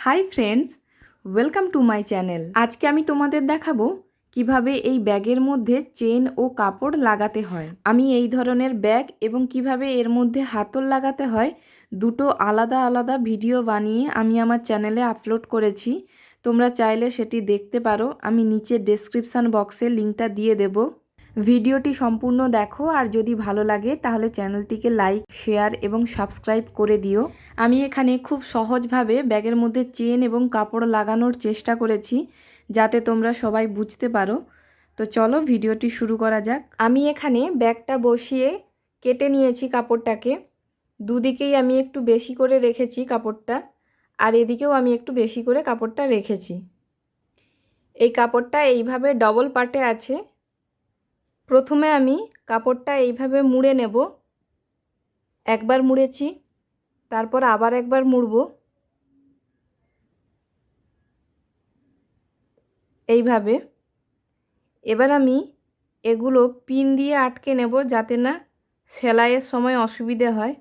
Hi friends, welcome to my channel. আজকে আমি তোমাদের দেখাবো কিভাবে এই ব্যাগের মধ্যে চেন ও কাপড় লাগাতে হয়। আমি এই ধরনের ব্যাগ এবং কিভাবে এর মধ্যে হাতল লাগাতে হয় দুটো আলাদা আলাদা ভিডিও বানিয়ে আমি আমার চ্যানেলে আপলোড করেছি। তোমরা চাইলে সেটি দেখতে পারো, আমি নিচে ডেসক্রিপশান বক্সে লিঙ্কটা দিয়ে দেবো। ভিডিওটি সম্পূর্ণ দেখো, আর যদি ভালো লাগে তাহলে চ্যানেলটিকে লাইক, শেয়ার এবং সাবস্ক্রাইব করে দিও। আমি এখানে খুব সহজভাবে ব্যাগের মধ্যে চেন এবং কাপড় লাগানোর চেষ্টা করেছি যাতে তোমরা সবাই বুঝতে পারো। তো চলো ভিডিওটি শুরু করা যাক। আমি এখানে ব্যাগটা বসিয়ে কেটে নিয়েছি কাপড়টাকে। দুদিকেই আমি একটু বেশি করে রেখেছি কাপড়টা, আর এদিকেও আমি একটু বেশি করে কাপড়টা রেখেছি। এই কাপড়টা এইভাবে ডবল পার্টে আছে। প্রথমে আমি কাপড়টা এইভাবে মুড়ে নেব। একবার মুড়েছি, তারপর আবার একবার মুড়ব। এইভাবে এবার আমি এগুলো পিন দিয়ে আটকে নেব যাতে না সেলাইয়ের সময় অসুবিধে হয়।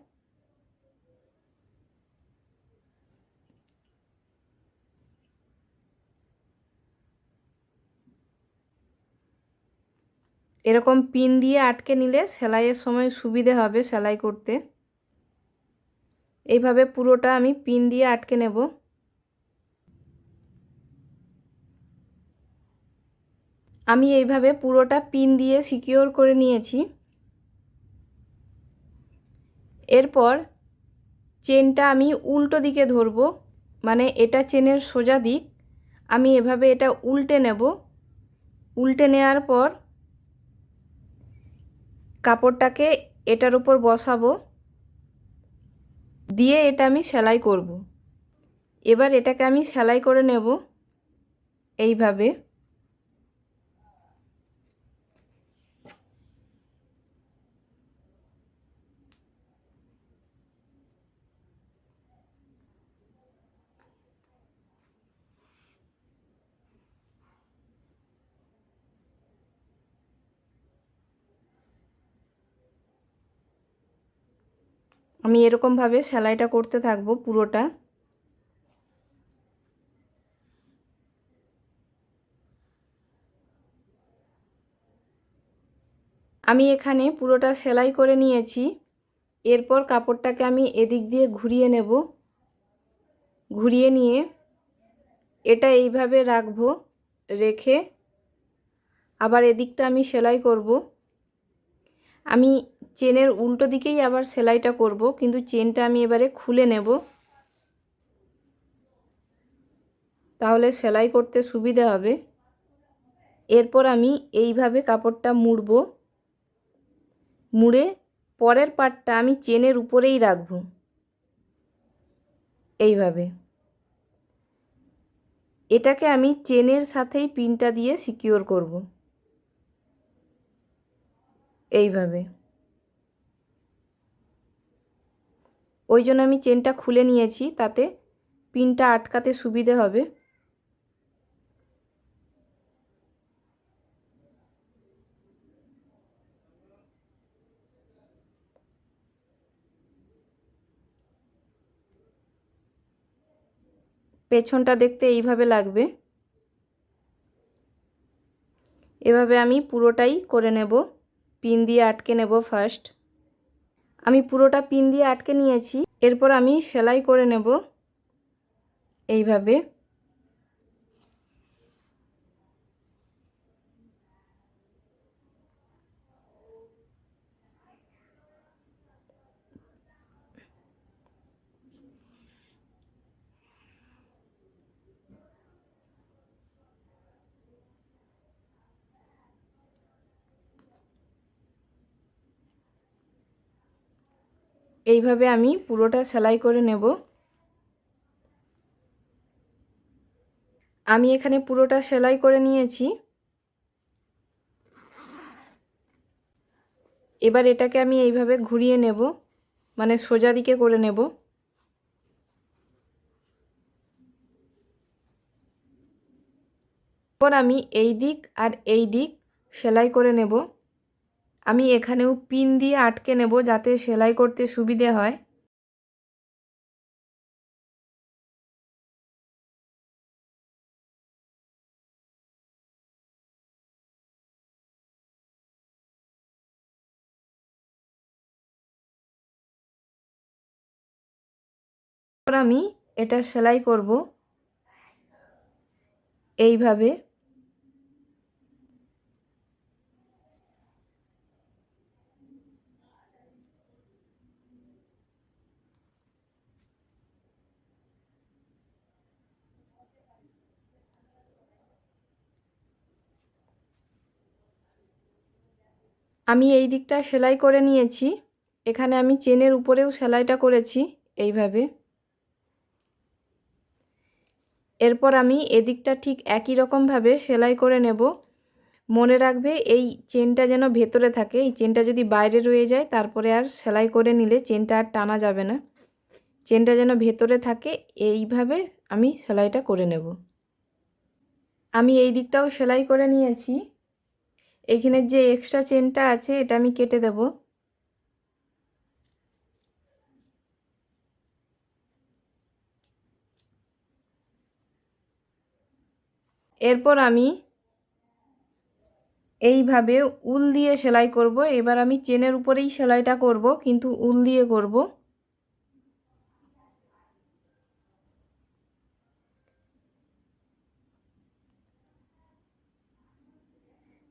এরকম পিন দিয়ে আটকে নিলে সেলাইয়ের সময় সুবিধে হবে সেলাই করতে। এইভাবে পুরোটা আমি পিন দিয়ে আটকে নেব। আমি এইভাবে পুরোটা পিন দিয়ে সিকিওর করে নিয়েছি। এরপর চেনটা আমি উল্টো দিকে ধরব, মানে এটা চেনের সোজা দিক। আমি এভাবে এটা উল্টে নেব। উল্টে নেওয়ার পর কাপড়টাকে এটার উপর বসাবো, দিয়ে এটা আমি সেলাই করব। এবার এটাকে আমি সেলাই করে নেব এইভাবে। আমি এরকমভাবে সেলাইটা করতে থাকবো পুরোটা। আমি এখানে পুরোটা সেলাই করে নিয়েছি। এরপর কাপড়টাকে আমি এদিক দিয়ে ঘুরিয়ে নেব। ঘুরিয়ে নিয়ে এটা এইভাবে রাখবো, রেখে আবার এদিকটা আমি সেলাই করব। আমি চেনের উল্টো দিকেই আবার সেলাইটা করব, কিন্তু চেনটা আমি এবারে খুলে নেব, তাহলে সেলাই করতে সুবিধা হবে। এরপর আমি এইভাবে কাপড়টা মুড়ব। মুড়ে পরের পাটটা আমি চেনের উপরেই রাখব এইভাবে। এটাকে আমি চেনের সাথেই পিনটা দিয়ে সিকিওর করব এইভাবে। ওই জন্য আমি চেনটা খুলে নিয়েছি, তাতে পিনটা আটকাতে সুবিধে হবে। পেছনটা দেখতে এইভাবে লাগবে। এভাবে আমি পুরোটাই করে নেব। পিন দিয়ে আটকে নেব ফার্স্ট। আমি পুরোটা পিন দিয়ে আটকে নিয়েছি। এরপর আমি সেলাই করে নেব এইভাবে। এইভাবে আমি পুরোটা সেলাই করে নেব। আমি এখানে পুরোটা সেলাই করে নিয়েছি। এবার এটাকে আমি এইভাবে ঘুরিয়ে নেব, মানে সোজা দিকে করে নেব। এরপর আমি এই দিক আর এই দিক সেলাই করে নেব। আমি এখানেও পিন দিয়ে আটকে নেব যাতে সেলাই করতে সুবিধে হয়। আমি এটা সেলাই করব এইভাবে। আমি এই দিকটা সেলাই করে নিয়েছি। এখানে আমি চেনের উপরেও সেলাইটা করেছি এইভাবে। এরপর আমি এদিকটা ঠিক একই রকমভাবে সেলাই করে নেব। মনে রাখবে এই চেনটা যেন ভেতরে থাকে, এই চেনটা যদি বাইরে রয়ে যায় তারপরে আর সেলাই করে নিলে চেনটা আর টানা যাবে না। চেনটা যেন ভেতরে থাকে, এইভাবে আমি সেলাইটা করে নেব। আমি এই দিকটাও সেলাই করে নিয়েছি। এইখানে যে এক্সট্রা চেনটা আছে এটা আমি কেটে দেব। এরপর আমি এইভাবে উল দিয়ে সেলাই করব। এবার আমি চেনের উপরেই সেলাইটা করব, কিন্তু উল দিয়ে করব।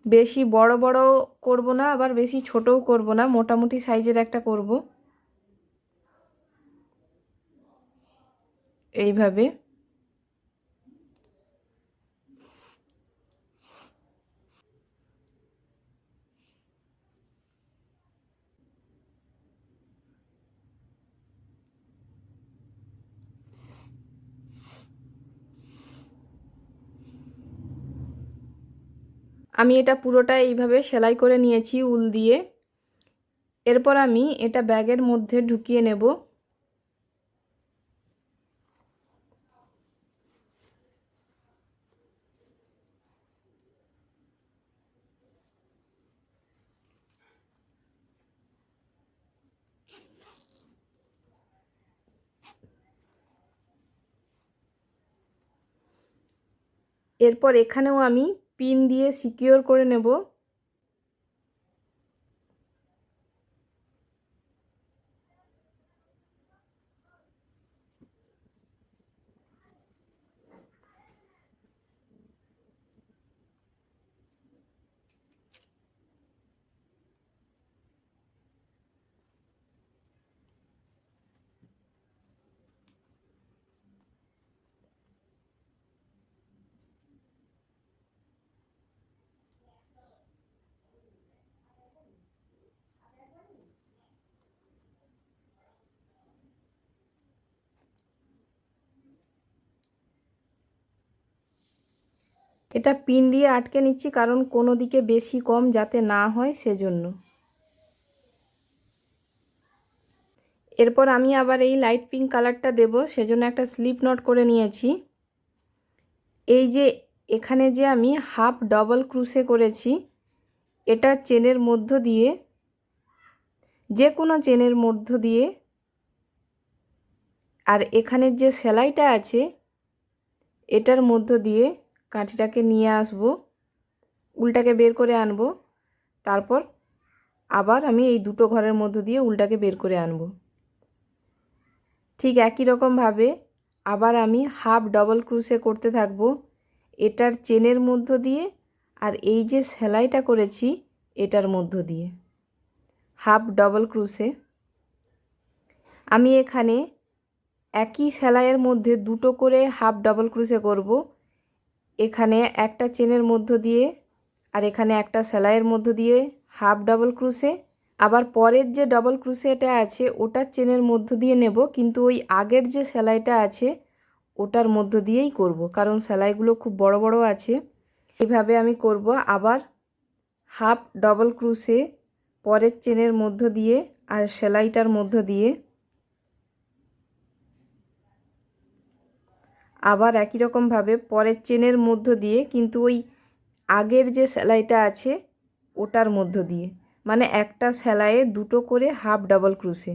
বেশি বড় বড় করব না, আবার বেশি ছোটও করব না, মোটামুটি সাইজের একটা করব এইভাবে। আমি এটা পুরোটা এইভাবে সেলাই করে নিয়েছি উল দিয়ে। এরপর আমি এটা ব্যাগের মধ্যে ঢুকিয়ে নেব। এরপর এখানেও আমি পিন দিয়ে সিকিউর করে নেব। এটা পিন দিয়ে আটকে নিচ্ছি, কারণ কোনো দিকে বেশি কম যাতে না হয় সেজন্য। এরপর আমি আবার এই লাইট পিঙ্ক কালারটা দেব, সেজন্য একটা স্লিপ নট করে নিয়েছি। এই যে এখানে যে আমি হাফ ডবল ক্রুশে করেছি, এটা চেনের মধ্য দিয়ে, যে কোনো চেনের মধ্য দিয়ে, আর এখানের যে সেলাইটা আছে এটার মধ্য দিয়ে কাঠিটাকে নিয়ে আসব, উলটাকে বের করে আনব। তারপর আবার আমি এই দুটো ঘরের মধ্য দিয়ে উলটাকে বের করে আনব। ঠিক একই রকমভাবে আবার আমি হাফ ডবল ক্রুশে করতে থাকব, এটার চেনের মধ্য দিয়ে আর এই যে সেলাইটা করেছি এটার মধ্য দিয়ে হাফ ডবল ক্রুশে। আমি এখানে একই সেলাইয়ের মধ্যে দুটো করে হাফ ডবল ক্রুশে করব। এখানে একটা চেনের মধ্য দিয়ে আর এখানে একটা সেলাইয়ের মধ্য দিয়ে হাফ ডবল ক্রুশে, আবার পরের যে ডবল ক্রুশেটা আছে ওটার চেনের মধ্য দিয়ে নেব, কিন্তু ওই আগের যে সেলাইটা আছে ওটার মধ্য দিয়েই করব, কারণ সেলাইগুলো খুব বড় বড় আছে। এইভাবে আমি করব। আবার হাফ ডবল ক্রুশে পরের চেনের মধ্য দিয়ে আর সেলাইটার মধ্য দিয়ে, আবার একই রকমভাবে পরের চেনের মধ্য দিয়ে, কিন্তু ওই আগের যে সেলাইটা আছে ওটার মধ্য দিয়ে, মানে একটা সেলাইয়ে দুটো করে হাফ ডাবল ক্রুশে।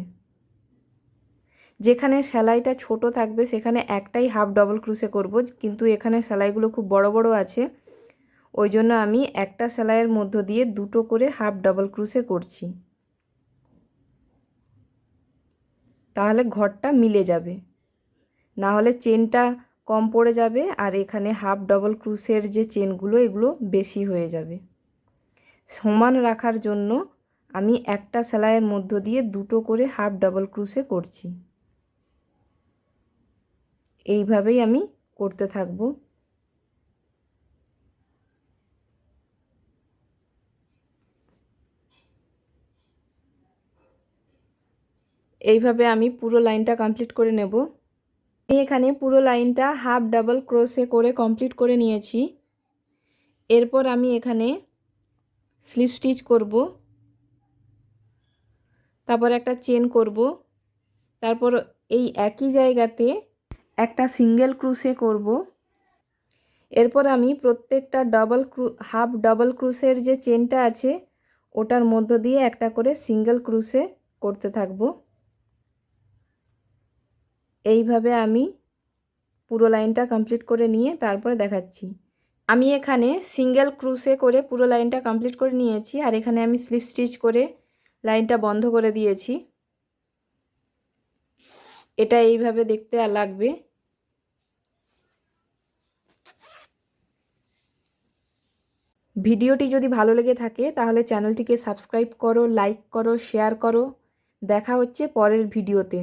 যেখানে সেলাইটা ছোট থাকবে সেখানে একটাই হাফ ডাবল ক্রুশে করব, কিন্তু এখানে সেলাইগুলো খুব বড় বড় আছে, ওই জন্য আমি একটা সেলাইয়ের মধ্য দিয়ে দুটো করে হাফ ডাবল ক্রুশে করছি, তাহলে ঘরটা মিলে যাবে। না হলে চেনটা কম পড়ে যাবে আর এখানে হাফ ডবল ক্রুশের যে চেনগুলো এগুলো বেশি হয়ে যাবে। সমান রাখার জন্য আমি একটা সেলাইয়ের মধ্য দিয়ে দুটো করে হাফ ডবল ক্রুশে করছি। এইভাবেই আমি করতে থাকবো। এইভাবে আমি পুরো লাইনটা কমপ্লিট করে নেব। আমি এখানে পুরো লাইনটা হাফ ডাবল ক্রোশে করে কমপ্লিট করে নিয়েছি। এরপর আমি এখানে স্লিপ স্টিচ করব, তারপর একটা চেন করব, তারপর এই একই জায়গাতে একটা সিঙ্গেল ক্রোশে করব। এরপর আমি প্রত্যেকটা হাফ ডাবল ক্রোশের যে চেনটা আছে ওটার মধ্য দিয়ে একটা করে সিঙ্গেল ক্রোশে করতে থাকব। এইভাবে আমি পুরো লাইনটা কমপ্লিট করে নিয়ে তারপরে দেখাচ্ছি। আমি এখানে সিঙ্গেল ক্রোশে করে পুরো লাইনটা কমপ্লিট করে নিয়েছি আর এখানে আমি স্লিপ স্টিচ করে লাইনটা বন্ধ করে দিয়েছি। এটা এইভাবে দেখতে লাগবে। ভিডিওটি যদি ভালো লেগে থাকে তাহলে চ্যানেলটিকে সাবস্ক্রাইব করো, লাইক করো, শেয়ার করো। দেখা হচ্ছে পরের ভিডিওতে।